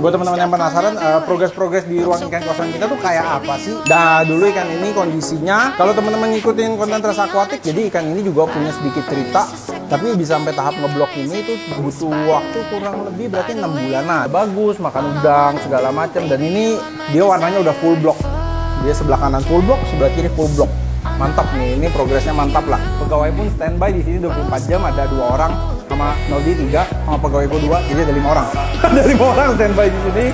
Buat teman-teman yang penasaran progres-progres di ruang ikan kosan kita tuh kayak apa sih? Nah, dulu ikan ini kondisinya, kalau teman-teman ngikutin konten Tres Aquatic, jadi ikan ini juga punya sedikit cerita. Tapi bisa sampai tahap ngeblok ini itu butuh waktu kurang lebih berarti 6 bulanan. Bagus, makan udang, segala macam. Dan ini dia warnanya udah full block. Dia sebelah kanan full block, sebelah kiri full block. Mantap nih, ini progresnya mantap lah. Pegawai pun standby di sini 24 jam, ada 2 orang sama Nodi 3 sama pegawai gue 2, jadi ada 5 orang. Ada 5 orang standby di sini.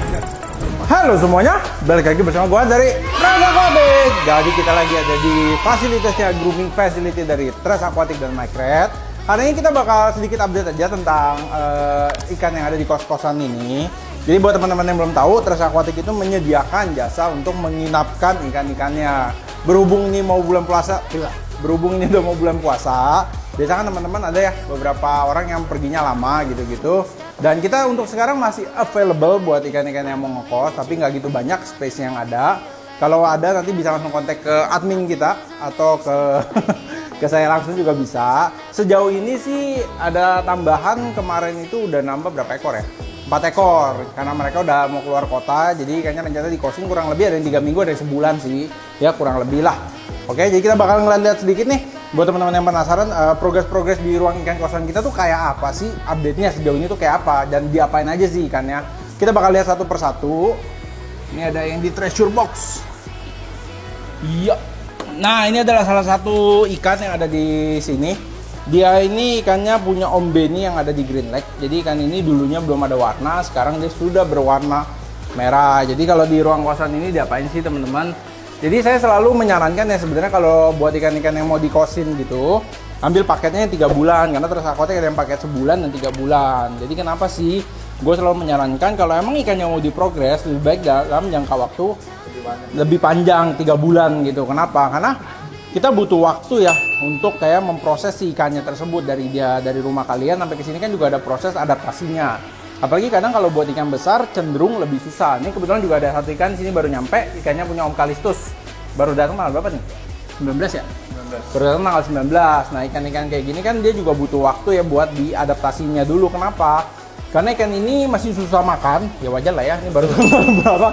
Halo semuanya, balik lagi bersama gue dari Tres Aquatic. Jadi kita lagi ada di fasilitasnya grooming facility dari Tres Aquatic dan Micret. Hari ini kita bakal sedikit update aja tentang ikan yang ada di kos-kosan ini. Jadi buat teman-teman yang belum tahu, Tres Aquatic itu menyediakan jasa untuk menginapkan ikan-ikannya. Berhubung ini mau bulan puasa, udah mau bulan puasa, biasanya kan teman-teman ada ya beberapa orang yang perginya lama gitu-gitu. Dan kita untuk sekarang masih available buat ikan-ikan yang mau ngekos, tapi nggak gitu banyak space yang ada. Kalau ada nanti bisa langsung kontak ke admin kita atau ke saya langsung juga bisa. Sejauh ini sih ada tambahan, kemarin itu udah nambah berapa ekor ya? 4 ekor, karena mereka udah mau keluar kota, jadi kayaknya rencana di costing kurang lebih ada yang 3 minggu, ada yang sebulan sih, ya kurang lebih lah. Oke, jadi kita bakal ngeliat sedikit nih, buat teman-teman yang penasaran progres-progres di ruang ikan kosan kita tuh kayak apa sih, update-nya sejauh ini tuh kayak apa, dan diapain aja sih ikannya. Kita bakal lihat satu persatu. Ini ada yang di treasure box. Iya. Nah, ini adalah salah satu ikan yang ada di sini. Dia ini ikannya punya Om Benny yang ada di Green Lake. Jadi ikan ini dulunya belum ada warna, sekarang dia sudah berwarna merah. Jadi kalau di ruang kosan ini diapain sih teman-teman? Jadi saya selalu menyarankan ya sebenarnya kalau buat ikan-ikan yang mau dikosin gitu, ambil paketnya 3 bulan. Karena Tres Aquatic ada yang paket sebulan dan 3 bulan. Jadi kenapa sih? Gue selalu menyarankan kalau emang ikan yang mau diprogres, lebih baik dalam jangka waktu lebih panjang 3 bulan gitu. Kenapa? Karena kita butuh waktu ya untuk kayak memproses si ikannya tersebut dari rumah kalian sampai ke sini kan juga ada proses adaptasinya. Apalagi kadang kalau buat ikan besar cenderung lebih susah. Ini kebetulan juga ada satu ikan sini baru nyampe, ikannya punya Om Kalistus. Baru datang tanggal berapa nih? 19 ya? 19. Baru datang tanggal 19. Nah, ikan-ikan kayak gini kan dia juga butuh waktu ya buat diadaptasinya dulu. Kenapa? Karena ikan ini masih susah makan. Ya wajar lah ya, ini baru berapa.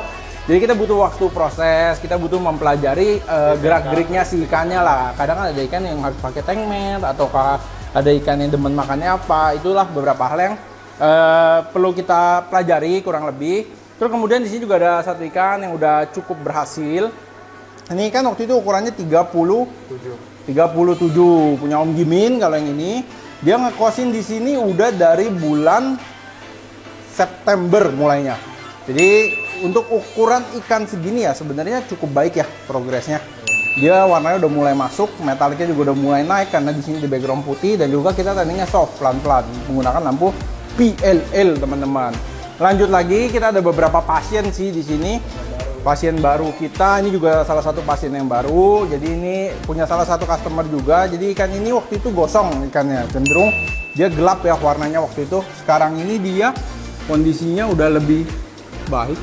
Jadi kita butuh waktu proses, kita butuh mempelajari gerak-geriknya si ikannya lah. Kadang ada ikan yang harus pakai tank mat, ataukah ada ikan yang demen makannya apa. Itulah beberapa hal yang perlu kita pelajari kurang lebih. Terus kemudian di sini juga ada satu ikan yang udah cukup berhasil. Ini kan waktu itu ukurannya 37, punya Om Gimin kalau yang ini. Dia ngekosin di sini udah dari bulan September mulainya. Jadi untuk ukuran ikan segini ya sebenarnya cukup baik ya progresnya. Dia warnanya udah mulai masuk, metaliknya juga udah mulai naik karena di sini di background putih dan juga kita tadinya soft pelan-pelan menggunakan lampu PLL teman-teman. Lanjut lagi kita ada beberapa pasien sih di sini. Pasien baru kita ini juga salah satu pasien yang baru. Jadi ini punya salah satu customer juga. Jadi ikan ini waktu itu gosong ikannya, cenderung dia gelap ya warnanya waktu itu. Sekarang ini dia kondisinya udah lebih baik.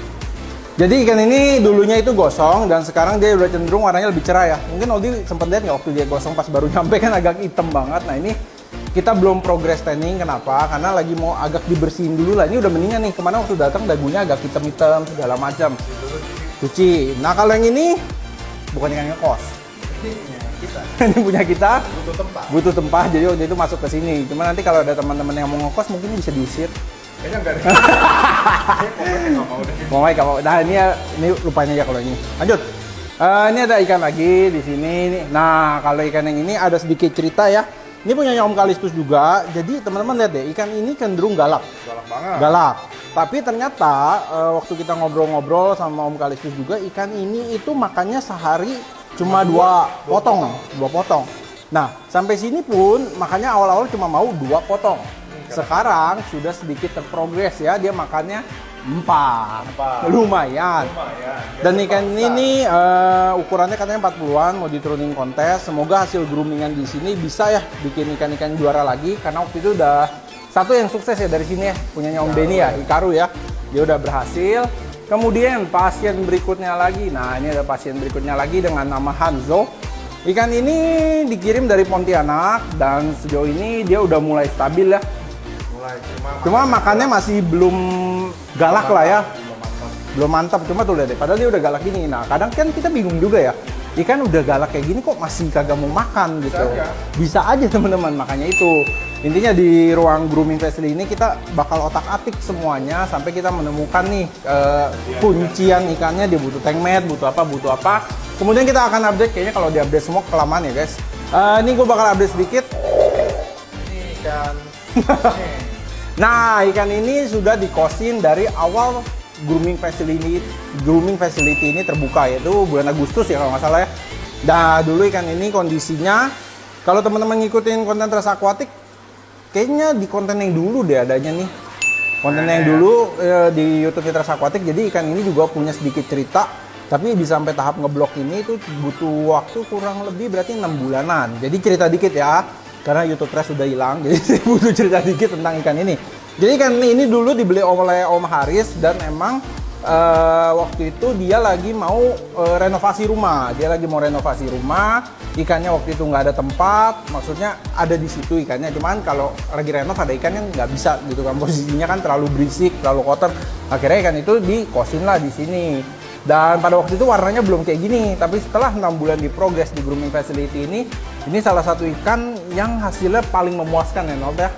Jadi ikan ini dulunya itu gosong dan sekarang dia udah cenderung warnanya lebih cerah ya. Mungkin Odi sempat lihat nggak waktu dia gosong pas baru nyampe kan agak hitam banget. Nah ini kita belum progress tanning, kenapa? Karena lagi mau agak dibersihin dulu lah. Ini udah mendingan nih, kemana waktu datang dagunya agak hitam-hitam segala macam. Cuci. Nah kalau yang ini bukan ikan ngekos. Ini punya kita. Butuh tempat. Jadi waktu itu masuk ke sini. Cuma nanti kalau ada teman-teman yang mau ngekos mungkin bisa diusir. Kayaknya enggak ada. Mau. Nah ini lupain aja kalau ini. Lanjut. Ini ada ikan lagi di sini. Nah kalau ikan yang ini ada sedikit cerita ya. Ini punya Om Kalistus juga. Jadi teman-teman lihat deh, ikan ini cenderung galak. Galak banget. Galak. Tapi ternyata waktu kita ngobrol-ngobrol sama Om Kalistus juga, ikan ini itu makannya sehari cuma 2 potong. Nah sampai sini pun makannya awal-awal cuma mau 2 potong. Sekarang sudah sedikit terprogres ya, dia makannya 4. Lumayan. Dan ikan ini ukurannya katanya 40-an, mau diturunin kontes. Semoga hasil groomingan di sini bisa ya bikin ikan-ikan juara lagi. Karena waktu itu udah satu yang sukses ya dari sini ya, punyanya Om Benny ya, Hikaru ya. Dia udah berhasil. Kemudian pasien berikutnya lagi. Nah ini ada pasien berikutnya lagi dengan nama Hanzo. Ikan ini dikirim dari Pontianak dan sejauh ini dia udah mulai stabil ya. Cuma makannya masih belum galak lah ya. belum mantap. Cuma tuh lihat deh, padahal dia udah galak gini. Nah kadang kan kita bingung juga ya, ikan udah galak kayak gini kok masih kagak mau makan gitu. Bisa aja teman-teman, makanya itu intinya di ruang grooming facility ini kita bakal otak-atik semuanya sampai kita menemukan nih kuncian ikannya. Dia butuh tank mat, butuh apa. Kemudian kita akan update, kayaknya kalau di update semua kelamaan ya guys. Ini gue bakal update sedikit. Ini ikan. Nah, ikan ini sudah dikosin dari awal grooming facility ini terbuka, yaitu bulan Agustus ya kalau nggak salah ya. Nah, dulu ikan ini kondisinya, kalau teman-teman ngikutin konten Trust Aquatic, kayaknya di konten yang dulu deh adanya nih. Konten yang dulu di YouTube Trust Aquatic, jadi ikan ini juga punya sedikit cerita, tapi bisa sampai tahap ngeblok ini itu butuh waktu kurang lebih berarti 6 bulanan. Jadi cerita dikit ya. Karena YouTube Trust sudah hilang, jadi saya butuh cerita dikit tentang ikan ini. Jadi ikan ini dulu dibeli oleh Om Haris dan emang waktu itu dia lagi mau renovasi rumah. Dia lagi mau renovasi rumah, ikannya waktu itu nggak ada tempat, maksudnya ada di situ ikannya. Cuman kalau lagi renov ada ikan yang nggak bisa gitu kan, posisinya kan terlalu berisik, terlalu kotor. Akhirnya ikan itu dikosin lah di sini. Dan pada waktu itu warnanya belum kayak gini, tapi setelah 6 bulan di progress di grooming facility ini salah satu ikan yang hasilnya paling memuaskan ya Nob ya.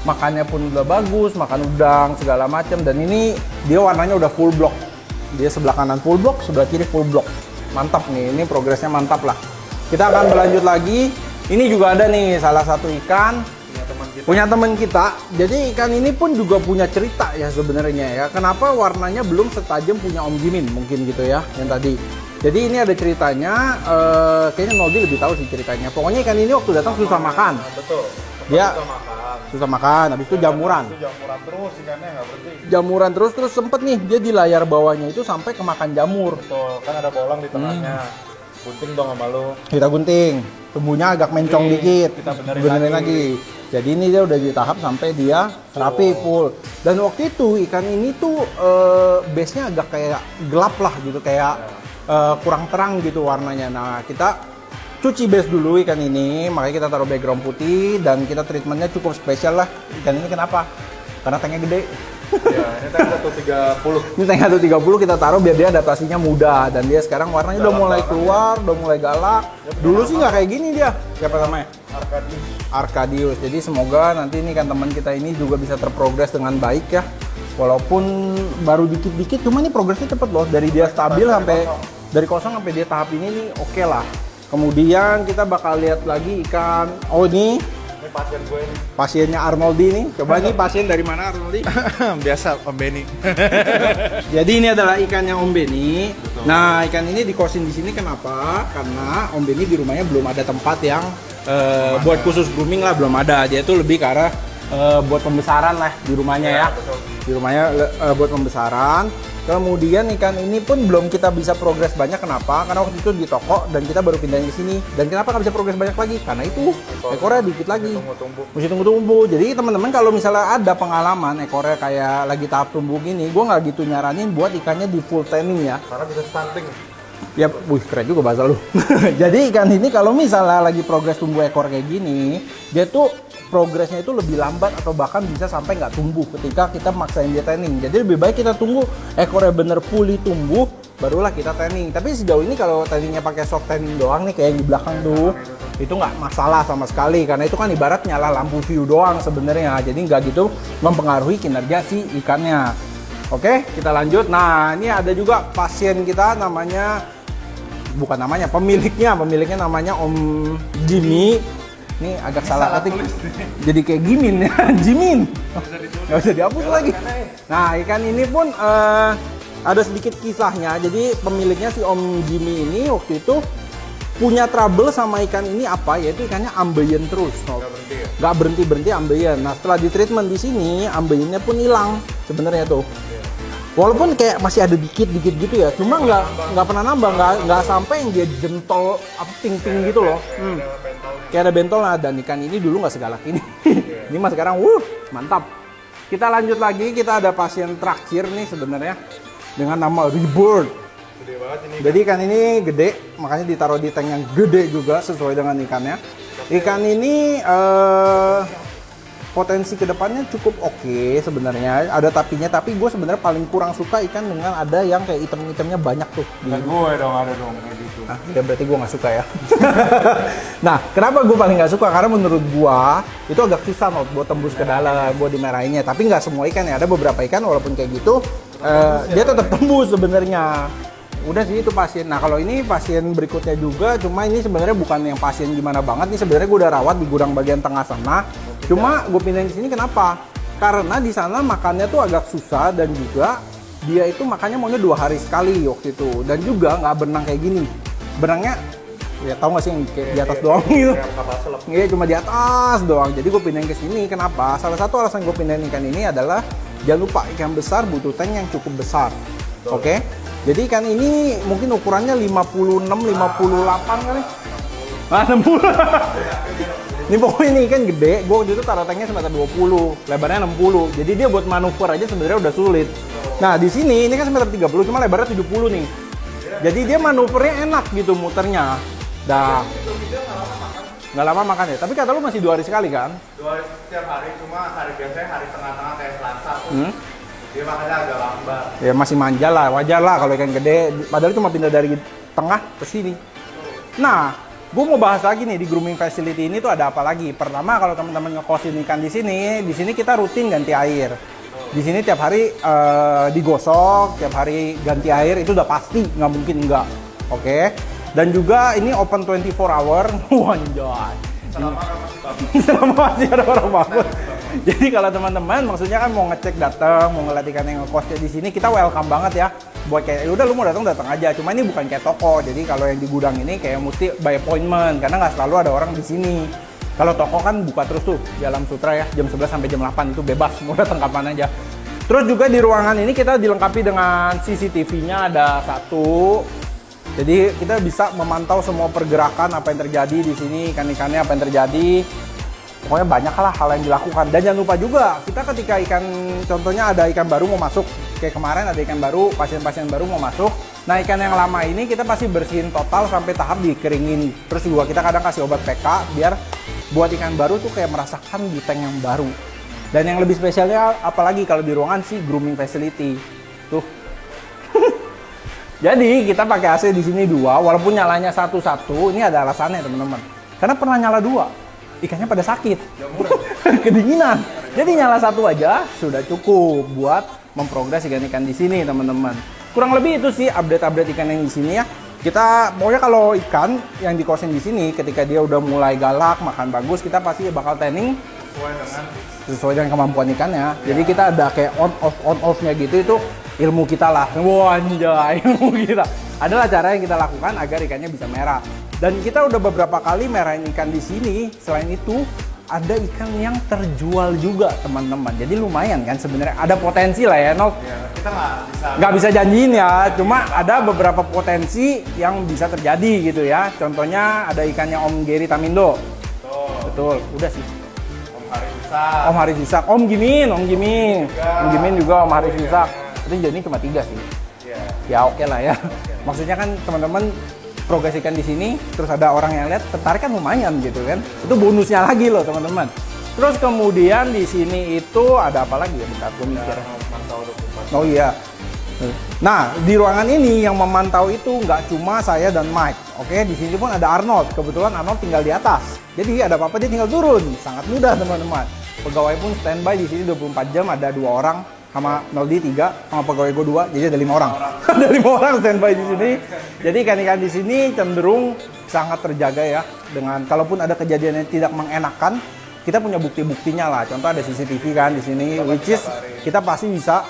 Makannya pun udah bagus, makan udang segala macam, dan ini dia warnanya udah full block. Dia sebelah kanan full block, sebelah kiri full block. Mantap nih, ini progresnya mantap lah. Kita akan berlanjut lagi. Ini juga ada nih salah satu ikan punya teman kita. Jadi ikan ini pun juga punya cerita ya sebenarnya ya. Kenapa warnanya belum setajam punya Om Jimin mungkin gitu ya yang tadi. Jadi ini ada ceritanya. Kayaknya Noldi lebih tahu sih ceritanya. Pokoknya ikan ini waktu datang susah makan. Betul. Dia susah makan. Habis itu jamuran. Jamuran terus ikannya nggak berhenti. Jamuran terus sempet nih dia di layar bawahnya itu sampai kemakan jamur. Betul. Kan ada bolong di tengahnya. Gunting dong sama lu. Kita gunting. Tumbuhnya agak mencong dikit. Kita benerin lagi. Jadi ini dia udah di tahap sampai dia rapi full. Dan waktu itu ikan ini tuh base-nya agak kayak gelap lah gitu, kayak kurang terang gitu warnanya. Nah kita cuci base dulu ikan ini, makanya kita taruh background putih dan kita treatmentnya cukup spesial lah. Ikan ini kenapa? Karena tanknya gede. Ya, ini tank 130. Ini tank 130 kita taruh biar dia adaptasinya mudah, dan dia sekarang warnanya udah mulai keluar, udah mulai galak. Dulu sih nggak kayak gini dia. Siapa namanya? Arkadius. Jadi semoga nanti ini kan teman kita ini juga bisa terprogres dengan baik ya. Walaupun baru dikit-dikit, cuma ini progresnya cepet loh. Dari dia stabil sampai dari kosong sampai dia tahap ini nih oke lah. Kemudian kita bakal lihat lagi ikan. Oh ini pasien gue ini. Pasiennya Arnoldi nih. Coba ini pasien dari mana Arnoldi? Biasa Om Benny. Jadi ini adalah ikannya Om Benny. Nah ikan ini dikosin di sini kenapa? Karena Om Benny di rumahnya belum ada tempat yang buat khusus grooming lah, belum ada. Dia itu lebih ke arah buat pembesaran lah di rumahnya ya. Di rumahnya buat pembesaran. Kemudian ikan ini pun belum kita bisa progres banyak. Kenapa? Karena waktu itu di toko dan kita baru pindahin ke sini. Dan kenapa nggak bisa progres banyak lagi? Karena itu ekornya dikit lagi. Mesti tunggu-tunggu. Jadi teman-teman kalau misalnya ada pengalaman ekornya kayak lagi tahap tumbuh gini, gue nggak gitu nyaranin buat ikannya di full tanning ya. Karena bisa stunting. Ya, wih keren juga bahasa lu. Jadi ikan ini kalau misalnya lagi progres tumbuh ekor kayak gini, dia tuh progresnya itu lebih lambat atau bahkan bisa sampai nggak tumbuh ketika kita maksain dia tanning. Jadi lebih baik kita tunggu ekornya bener fully tumbuh, barulah kita tanning. Tapi sejauh ini kalau tanningnya pakai soft tanning doang nih kayak di belakang tuh, itu nggak masalah sama sekali karena itu kan ibarat nyala lampu view doang sebenarnya. Jadi nggak gitu mempengaruhi kinerja si ikannya. Oke, kita lanjut. Nah, ini ada juga pasien kita namanya, bukan namanya, pemiliknya namanya Om Jimmy. Ini agak salah ketik. Jadi kayak Gimin ya, Jimin. Nggak bisa dihapus lagi. Nah, ikan ini pun ada sedikit kisahnya. Jadi pemiliknya si Om Jimmy ini waktu itu punya trouble sama ikan ini apa? Yaitu ikannya ambeien terus. Nggak berhenti ambeien. Nah, setelah di treatment di sini, ambeiennya pun hilang sebenarnya tuh. Walaupun kayak masih ada dikit gitu ya, cuma nggak pernah nambah, nggak sampai yang dia jentol apa ting-ting gitu loh. Kayak ada bentolnya, dan ikan ini dulu nggak segalak ini. Ini mah sekarang, mantap. Kita lanjut lagi, kita ada pasien terakhir nih sebenarnya dengan nama Rebirth. Gede banget ini. Jadi ikan ini gede, makanya ditaruh di tank yang gede juga sesuai dengan ikannya. Ikan ini potensi kedepannya cukup oke sebenarnya, ada tapinya, tapi gue sebenarnya paling kurang suka ikan dengan ada yang kayak item-itemnya banyak tuh. Dan gue dong ada dong kayak gitu. Ah, ya berarti gue nggak suka ya. Nah, kenapa gue paling nggak suka? Karena menurut gue itu agak susah buat tembus ke dalam, buat dimarahinnya. Tapi nggak semua ikan ya, ada beberapa ikan walaupun kayak gitu, dia tetap tembus sebenarnya. Udah sih itu pasien. Nah kalau ini pasien berikutnya juga, cuma ini sebenarnya bukan yang pasien gimana banget. Ini sebenarnya gue udah rawat di gudang bagian tengah sana. Cuma gue pindahin ke sini kenapa? Karena di sana makannya tuh agak susah dan juga dia itu makannya maunya 2 hari sekali waktu itu. Dan juga nggak berenang kayak gini. Berenangnya ya tau gak sih yang kayak di atas doang gitu. Iya cuma di atas doang. Jadi gue pindahin ke sini. Kenapa? Salah satu alasan gue pindahin ikan ini adalah jangan lupa ikan besar butuh tank yang cukup besar. Oke? Jadi ikan ini mungkin ukurannya 56, 58 kali. Ah, 60. Ini pokoknya ini ikan gede. Gue waktu itu taruh tanknya semeter 20, lebarnya 60. Jadi dia buat manuver aja sebenarnya udah sulit. Nah di sini ini kan semeter 30, cuma lebarnya 70 nih. Jadi dia manuvernya enak gitu muternya. Dah. Nggak lama makan ya. Tapi kata lu masih 2 hari sekali kan? 2 hari setiap hari, cuma hari biasanya hari tengah-tengah kayak Selasa tuh. Dia makannya agak lambat. Ya masih manja lah, wajar lah kalau ikan gede. Padahal cuma pindah dari tengah ke sini. Nah, gue mau bahas lagi nih di grooming facility ini tuh ada apa lagi. Pertama kalau teman-teman ngekosin ikan di sini kita rutin ganti air. Di sini tiap hari digosok, tiap hari ganti air itu udah pasti, nggak mungkin enggak. Oke. Dan juga ini open 24 hour. Wanjay. Selama masih ada orang bangun. Jadi kalau teman-teman maksudnya kan mau ngecek datang, mau ngeliat ikan yang ngekosnya di sini, kita welcome banget ya. Buat kayak udah lu mau datang aja. Cuma ini bukan kayak toko. Jadi kalau yang di gudang ini kayak mesti by appointment karena nggak selalu ada orang di sini. Kalau toko kan buka terus tuh di Alam Sutra ya, jam 11 sampai jam 8 itu bebas, mau datang kapan aja. Terus juga di ruangan ini kita dilengkapi dengan CCTV-nya ada 1. Jadi kita bisa memantau semua pergerakan apa yang terjadi di sini, ikan-ikannya apa yang terjadi. Pokoknya banyak lah hal yang dilakukan. Dan jangan lupa juga, kita ketika ikan, contohnya ada ikan baru mau masuk. Kayak kemarin ada ikan baru, pasien-pasien baru mau masuk. Nah ikan yang lama ini kita pasti bersihin total sampai tahap dikeringin. Terus juga kita kadang kasih obat PK biar buat ikan baru tuh kayak merasakan di tank yang baru. Dan yang lebih spesialnya apalagi kalau di ruangan sih grooming facility. Tuh. Jadi kita pakai AC di sini 2, walaupun nyalanya 1-1, ini ada alasannya teman-teman. Karena pernah nyala 2, ikannya pada sakit, kedinginan. Jadi nyala 1 aja sudah cukup buat memprogres ikan-ikan di sini teman-teman. Kurang lebih itu sih update-update ikan yang di sini ya. Kita pokoknya kalau ikan yang dikosin di sini, ketika dia udah mulai galak, makan bagus, kita pasti bakal training sesuai dengan kemampuan ikannya. Jadi kita ada kayak on off-nya gitu, itu ilmu kita lah. Wah anjay, ilmu kita. Adalah cara yang kita lakukan agar ikannya bisa merah. Dan kita udah beberapa kali merahin ikan di sini. Selain itu, ada ikan yang terjual juga teman-teman. Jadi lumayan kan sebenarnya. Ada potensi lah ya, Nol. Ya, kita nggak bisa janjiin ya. Cuma ada beberapa potensi yang bisa terjadi gitu ya. Contohnya ada ikannya Om Geri Tamindo. Betul. Udah sih. Om Haris Yusak, Om Gimin juga Om Haris Yusak. Itu jadi cuma 3 sih. Ya oke lah ya. Maksudnya kan teman-teman progres ikan di sini, terus ada orang yang lihat tertarik kan lumayan gitu kan. Itu bonusnya lagi loh teman-teman. Terus kemudian di sini itu ada apa lagi ya? Bentar gue mikir. Oh iya. Nah di ruangan ini yang memantau itu nggak cuma saya dan Mike. Oke, di sini pun ada Arnold. Kebetulan Arnold tinggal di atas. Jadi ada apa-apa dia tinggal turun. Sangat mudah teman-teman. Pegawai pun standby di sini 24 jam, ada 2 orang sama Noldi 3 sama pegawai gue 2, jadi ada 5 orang. Ada 5 orang standby di sini. Jadi ikan-ikan di sini cenderung sangat terjaga ya. Dengan kalaupun ada kejadian yang tidak mengenakan, kita punya bukti-buktinya lah. Contoh ada CCTV kan di sini, which is kita pasti bisa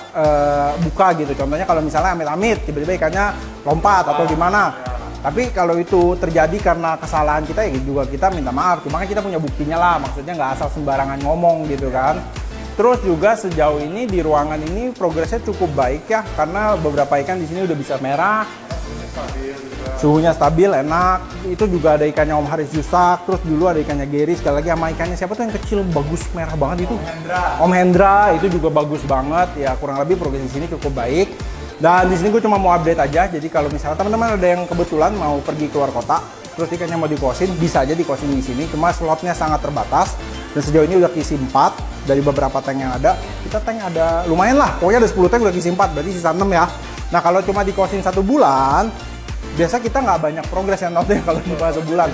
buka gitu. Contohnya kalau misalnya amit-amit tiba-tiba ikannya lompat atau gimana. Tapi kalau itu terjadi karena kesalahan kita ya juga kita minta maaf. Cuma kan kita punya buktinya lah, maksudnya nggak asal sembarangan ngomong gitu kan. Terus juga sejauh ini di ruangan ini progresnya cukup baik ya, karena beberapa ikan di sini udah bisa merah. Suhunya stabil, enak. Itu juga ada ikannya Om Haris Yusak, terus dulu ada ikannya Geri, sekali lagi sama ikannya siapa tuh yang kecil bagus merah banget itu? Om Hendra itu juga bagus banget ya, kurang lebih progres di sini cukup baik. Dan di sini gue cuma mau update aja, jadi kalau misalnya teman-teman ada yang kebetulan mau pergi keluar kota, terus ikannya mau dikosin, bisa aja dikosin di sini, cuma slotnya sangat terbatas. Dan sejauh ini udah kisi 4. dari beberapa tank yang ada. Kita tank ada lumayan lah, pokoknya ada 10 tank udah isi 4, berarti sisa 6 ya. Nah kalau cuma dikosin 1 bulan, biasa kita nggak banyak progres yang notnya kalau cuma sebulan.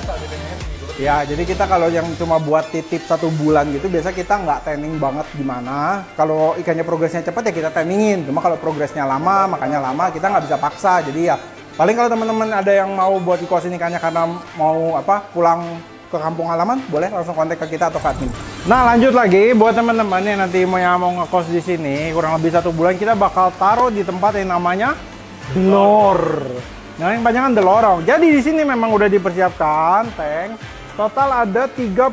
Ya, jadi kita kalau yang cuma buat titip 1 bulan gitu, biasa kita nggak tanning banget gimana. Kalau ikannya progresnya cepat ya kita tanningin. Cuma kalau progresnya lama, makanya lama, kita nggak bisa paksa. Jadi ya, paling kalau teman-teman ada yang mau buat ikosin ikannya karena mau pulang ke kampung halaman, boleh langsung kontak ke kita atau ke admin. Nah, lanjut lagi buat teman-teman yang nanti mau ngekos di sini, kurang lebih 1 bulan kita bakal taruh di tempat yang namanya delor. Nah, yang banyak kan delorong. Jadi di sini memang udah dipersiapkan tank. Total ada 32.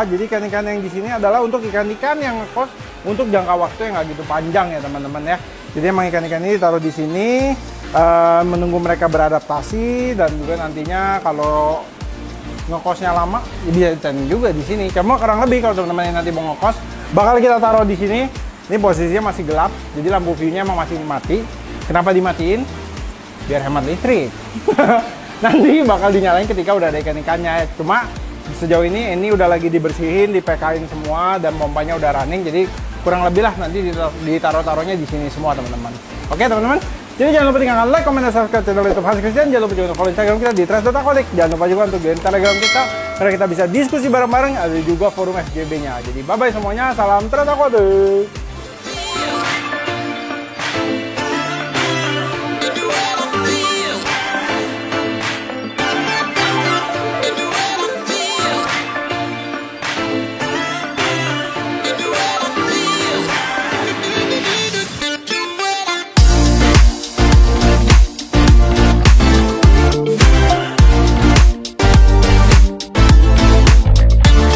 Jadi ikan-ikan yang di sini adalah untuk ikan-ikan yang ngekos untuk jangka waktu yang nggak gitu panjang ya teman-teman ya. Jadi emang ikan-ikan ini ditaruh di sini menunggu mereka beradaptasi, dan juga nantinya kalau ngekosnya lama ya bisa ditanning juga di sini. Cuma kurang lebih kalau teman-teman yang nanti mau ngekos bakal kita taruh di sini. Ini posisinya masih gelap, jadi lampu view-nya emang masih mati. Kenapa dimatiin? Biar hemat listrik. Nanti bakal dinyalain ketika udah ada ikan-ikannya. Cuma sejauh ini udah lagi dibersihin, dipekain semua, dan pompanya udah running. Jadi kurang lebih lah nanti ditaruh-taruhnya di sini semua teman-teman. Oke teman-teman. Jadi jangan lupa tinggalkan like, comment, dan subscribe channel YouTube Hans Christian. Jangan lupa juga untuk follow Instagram kita di trust.aquatic. Jangan lupa juga untuk join Telegram kita karena kita bisa diskusi bareng-bareng. Ada juga forum FGB-nya. Jadi bye-bye semuanya. Salam Trust Aquatic.